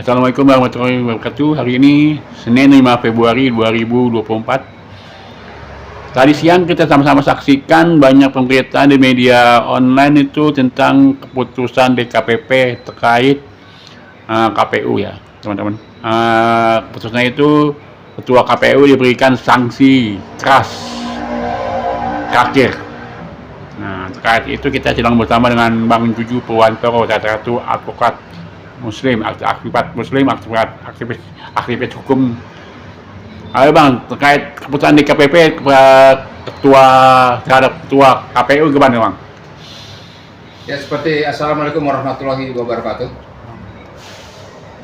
Assalamualaikum warahmatullahi wabarakatuh. Hari ini Senin 5 Februari 2024. Tadi siang kita sama-sama saksikan banyak pemberitaan di media online itu tentang keputusan DKPP terkait KPU ya, teman-teman. Keputusannya itu Ketua KPU diberikan sanksi keras terakhir. Nah, terkait itu kita sedang bersama dengan Bang Juju Purwantoro, salah satu advokat Muslim, aktivis hukum. Ayo Bang, terkait keputusan DKPP terhadap ketua KPU gimana Bang? Ya, seperti Assalamualaikum warahmatullahi wabarakatuh.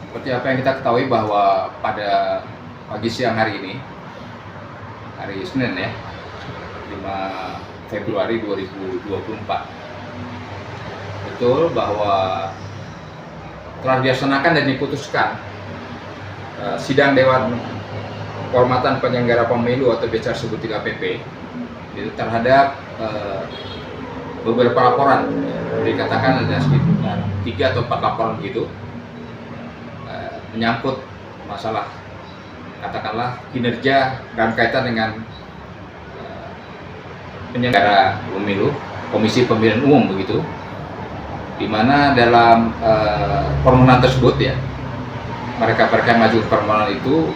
Seperti apa yang kita ketahui bahwa pada pagi siang hari ini, hari Senin ya, 5 Februari 2024, betul bahwa telah dilaksanakan dan diputuskan sidang Dewan Kehormatan Penyelenggara Pemilu atau biasa disebut DKPP itu terhadap beberapa laporan, dikatakan ada sekitar 3 atau 4 laporan gitu, menyangkut masalah katakanlah kinerja dalam kaitan dengan penyelenggara pemilu, Komisi Pemilihan Umum begitu, di mana dalam permohonan tersebut ya, mereka yang maju permohonan itu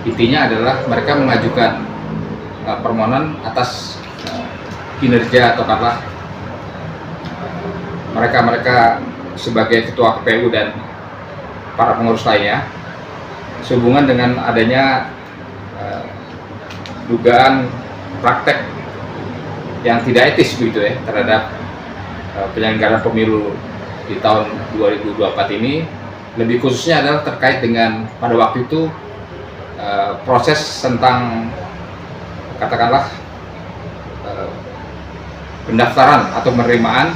intinya adalah mereka mengajukan permohonan atas kinerja atau katakanlah mereka sebagai ketua KPU dan para pengurus lainnya sehubungan dengan adanya dugaan praktek yang tidak etis begitu ya terhadap penyelenggaraan pemilu di tahun 2024 ini, lebih khususnya adalah terkait dengan pada waktu itu proses tentang katakanlah pendaftaran atau penerimaan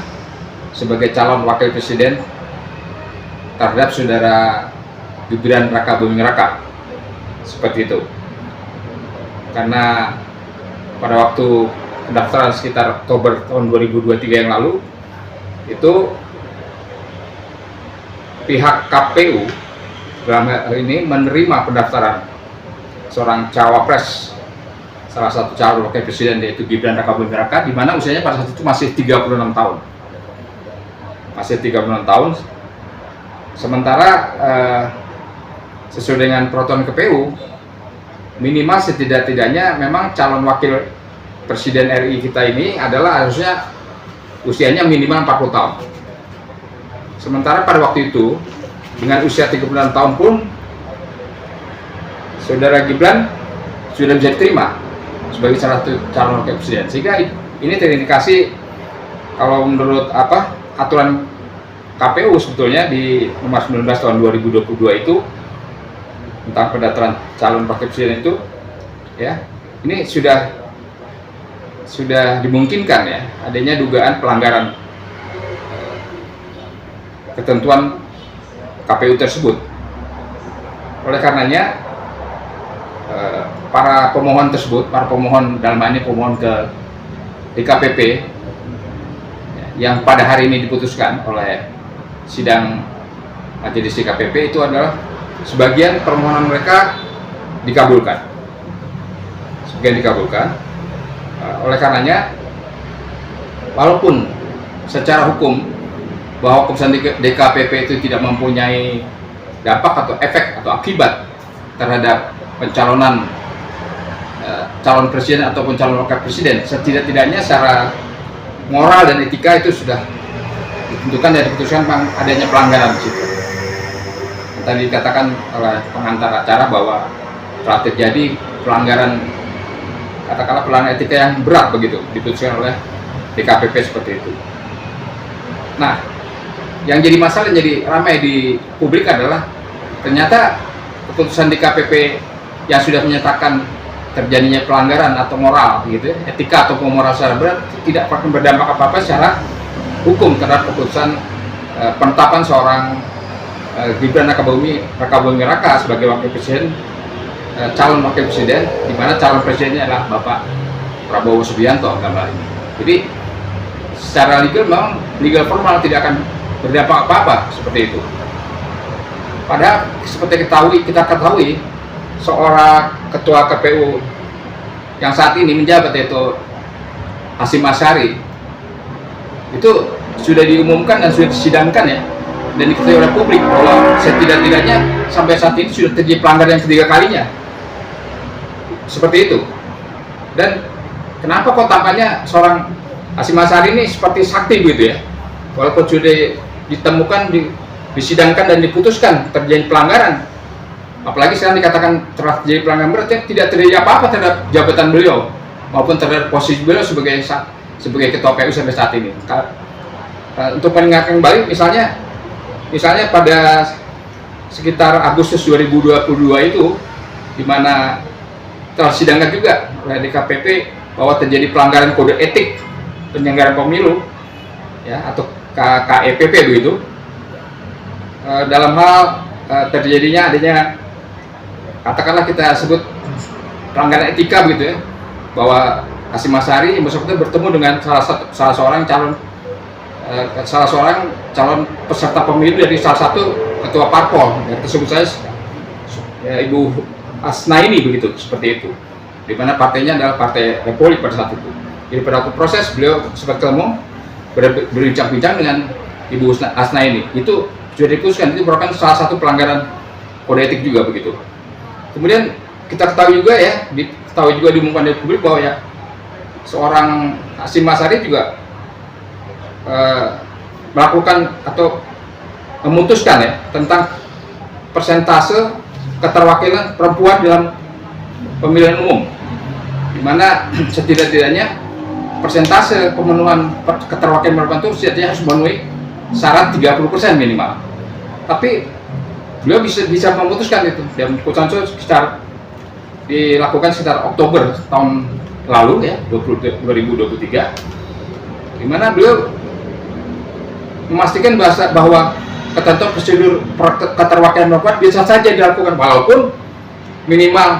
sebagai calon wakil presiden terhadap saudara Gibran Rakabuming Raka, seperti itu. Karena pada waktu pendaftaran sekitar Oktober tahun 2023 yang lalu itu pihak KPU dalam hal ini menerima pendaftaran seorang cawapres salah satu calon wakil presiden yaitu Gibran Rakabuming Raka, di mana usianya pada saat itu masih 36 tahun. Masih 36 tahun. Sementara sesuai dengan peraturan KPU minimal setidak-tidaknya memang calon wakil Presiden RI kita ini adalah harusnya usianya minimal 40 tahun. Sementara pada waktu itu dengan usia 36 tahun pun saudara Gibran sudah bisa diterima sebagai salah satu calon wakil presiden, sehingga ini terindikasi kalau menurut aturan KPU sebetulnya di nomor 19 tahun 2022 itu tentang pendaftaran calon wakil presiden itu ya, ini sudah dimungkinkan ya adanya dugaan pelanggaran ketentuan KPU tersebut. Oleh karenanya para pemohon tersebut, para pemohon dalam hal ini pemohon ke DKPP yang pada hari ini diputuskan oleh sidang majelis DKPP itu adalah sebagian permohonan mereka dikabulkan, sebagian dikabulkan. Oleh karenanya, walaupun secara hukum bahwa keputusan DKPP itu tidak mempunyai dampak atau efek atau akibat terhadap pencalonan calon presiden ataupun calon wakil presiden, setidak-tidaknya secara moral dan etika itu sudah ditentukan dan diputuskan adanya pelanggaran di situ. Tadi dikatakan oleh pengantar acara bahwa telah terjadi pelanggaran, katakanlah pelanggaran etika yang berat begitu, diputuskan oleh DKPP seperti itu. Nah, yang jadi masalah, yang jadi ramai di publik adalah ternyata keputusan DKPP yang sudah menyatakan terjadinya pelanggaran atau moral gitu, etika atau moral secara berat tidak akan berdampak apa-apa secara hukum terhadap keputusan penetapan seorang Gibran Rakabuming Raka sebagai wakil presiden, calon wakil presiden, di mana calon presidennya adalah Bapak Prabowo Subianto gambar ini. Jadi secara legal memang legal formal tidak akan berdampak apa-apa seperti itu. Padahal seperti kita ketahui seorang ketua KPU yang saat ini menjabat, yaitu Hasyim Asyari, itu sudah diumumkan dan sudah disidangkan ya, dan diketahui oleh publik bahwa setidak-tidaknya sampai saat ini sudah terjadi pelanggaran yang ketiga kalinya. Seperti itu. Dan kenapa kok tampaknya seorang Hasyim Asyari ini seperti sakti begitu ya, walaupun sudah ditemukan, disidangkan dan diputuskan terjadi pelanggaran, apalagi sekarang dikatakan telah terjadi pelanggaran berat, ya tidak terjadi apa-apa terhadap jabatan beliau maupun terhadap posisi beliau sebagai ketua PU sampai saat ini. Untuk mengingatkan kembali, misalnya pada sekitar Agustus 2022 itu, di mana telah disidangkan juga oleh DKPP bahwa terjadi pelanggaran kode etik penyelenggaraan pemilu ya, atau KEPP begitu, dalam hal adanya katakanlah kita sebut pelanggaran etika begitu ya, bahwa Hasyim Asyari yang bersangkutan bertemu dengan salah seorang calon peserta pemilu dari salah satu ketua parpol, yang tersebut saya ya, Ibu Asnaini begitu, seperti itu, di mana partainya adalah Partai Republik pada saat itu. Jadi pada waktu proses beliau sempat ketemu, berbincang-bincang dengan Ibu Asnaini, itu sudah diputuskan itu merupakan salah satu pelanggaran kode etik juga begitu. Kemudian kita ketahui juga diumumkan dari publik bahwa ya seorang Hasyim Asyari juga melakukan atau memutuskan ya tentang persentase keterwakilan perempuan dalam pemilihan umum, di mana setidak-tidaknya persentase pemenuhan keterwakilan perempuan itu setidaknya harus memenuhi syarat 30% minimal. Tapi beliau bisa memutuskan itu, dan keputusan itu dilakukan sekitar Oktober tahun lalu ya, 2023, di mana beliau memastikan bahwa ketentuan prosedur keterwakilan perempuan bisa saja dilakukan walaupun minimal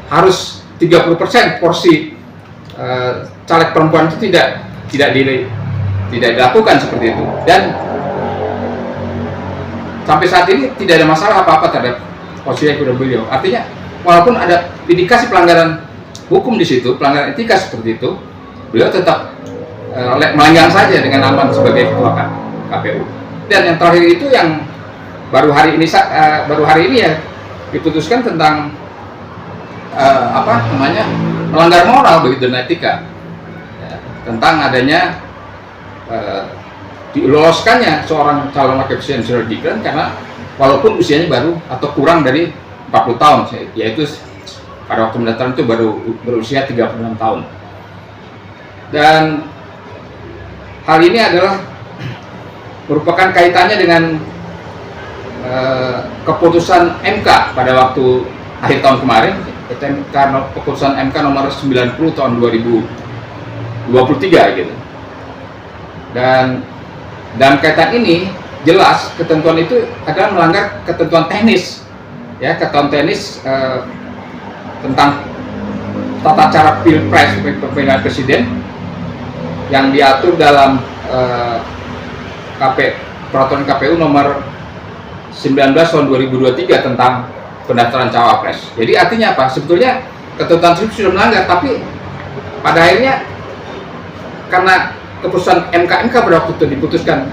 harus 30% porsi caleg perempuan itu tidak dilakukan seperti itu. Dan sampai saat ini tidak ada masalah apa-apa terhadap posisi beliau. Artinya walaupun ada indikasi pelanggaran hukum di situ, pelanggaran etika seperti itu, beliau tetap melanggang saja dengan aman sebagai ketua KPU. Dan yang terakhir itu yang baru hari ini ya diputuskan tentang melanggar moral begitu dan etika ya, tentang adanya diloloskannya seorang calon wakil presiden Saudara Gibran karena walaupun usianya baru atau kurang dari 40 tahun, yaitu pada waktu mendaftar itu baru berusia 36 tahun. Dan hal ini adalah merupakan kaitannya dengan keputusan MK pada waktu akhir tahun kemarin, keputusan MK nomor 90 tahun 2023 gitu. Dan dalam kaitan ini jelas ketentuan itu adalah melanggar ketentuan teknis ya, tentang tata cara pilpres pemilihan presiden yang diatur dalam peraturan KPU nomor 19 tahun 2023 tentang pendaftaran cawapres. Jadi artinya apa? Sebetulnya ketentuan tersebut sudah melanggar, tapi pada akhirnya karena keputusan MK pada waktu itu diputuskan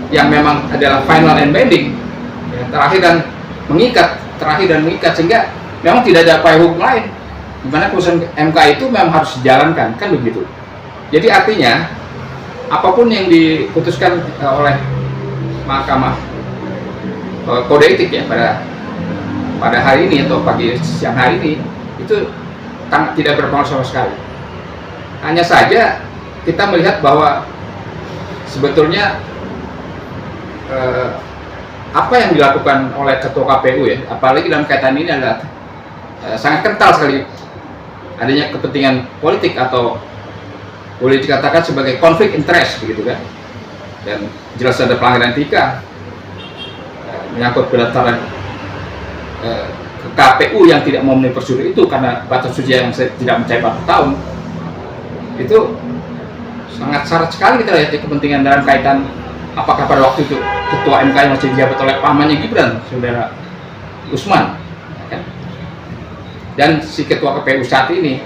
yang memang adalah final and binding ya, terakhir dan mengikat, sehingga memang tidak ada upaya hukum lain, dimana keputusan MK itu memang harus dijalankan, kan begitu. Jadi artinya apapun yang diputuskan oleh Mahkamah Kode Etik ya pada hari ini atau siang hari ini itu tidak berpengaruh sama sekali. Hanya saja kita melihat bahwa sebetulnya apa yang dilakukan oleh ketua KPU ya, apalagi dalam kaitan ini adalah sangat kental sekali adanya kepentingan politik atau boleh dikatakan sebagai konflik interest begitu kan, dan jelas ada pelanggaran etika menyangkut pendaftaran ke KPU yang tidak memenuhi prosedur itu karena batas usia yang tidak mencapai 40 tahun. Itu sangat syarat sekali kita lihat kepentingan dalam kaitan apakah pada waktu itu ketua MK yang masih dijabat oleh pamannya Gibran, saudara Usman, ya. Dan si ketua KPU saat ini.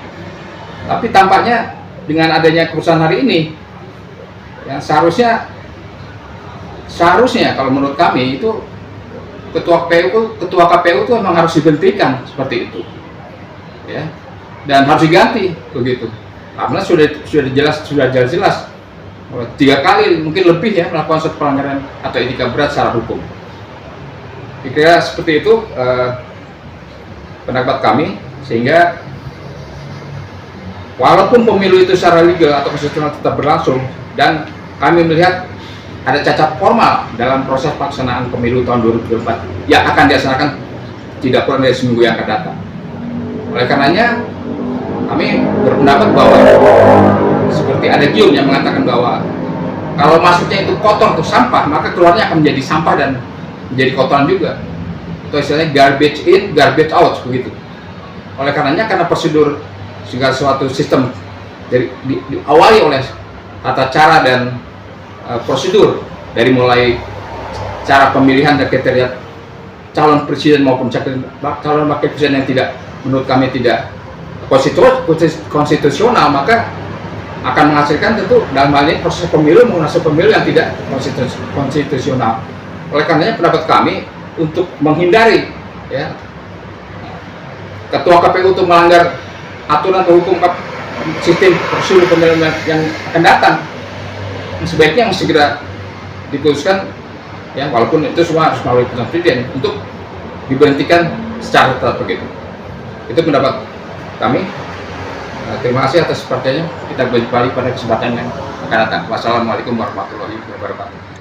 Tapi tampaknya dengan adanya keputusan hari ini, yang seharusnya kalau menurut kami itu ketua KPU itu memang harus dihentikan seperti itu, ya, dan harus diganti begitu, karena sudah jelas 3 kali mungkin lebih ya melakukan suatu pelanggaran atau etika berat secara hukum. Kira seperti itu pendapat kami, sehingga walaupun pemilu itu secara legal atau konstitusional tetap berlangsung, dan kami melihat ada cacat formal dalam proses pelaksanaan pemilu tahun 2024 yang akan dilaksanakan tidak kurang dari seminggu yang akan datang. Oleh karenanya, kami berpendapat bahwa seperti ada gium yang mengatakan bahwa kalau masuknya itu kotor atau sampah, maka keluarnya akan menjadi sampah dan menjadi kotoran juga. Atau istilahnya garbage in, garbage out begitu. Oleh karenanya, karena prosedur segala suatu sistem diawali oleh tata cara dan prosedur dari mulai cara pemilihan dan kriteria calon presiden maupun calon wakil presiden yang tidak, menurut kami tidak konstitusional, maka akan menghasilkan tentu dalam hal ini proses pemilu menghasilkan pemilu yang tidak konstitusional. Oleh karenanya pendapat kami untuk menghindari ya ketua KPU untuk melanggar aturan atau hukum sistem prosedur pemilu yang akan datang, sebaiknya segera diputuskan ya, walaupun itu semua harus melalui keputusan presiden untuk diberhentikan secara tetap begitu. Itu pendapat kami. Terima kasih atas perhatiannya. Kita kembali pada kesempatan yang akan datang. Wassalamualaikum warahmatullahi wabarakatuh.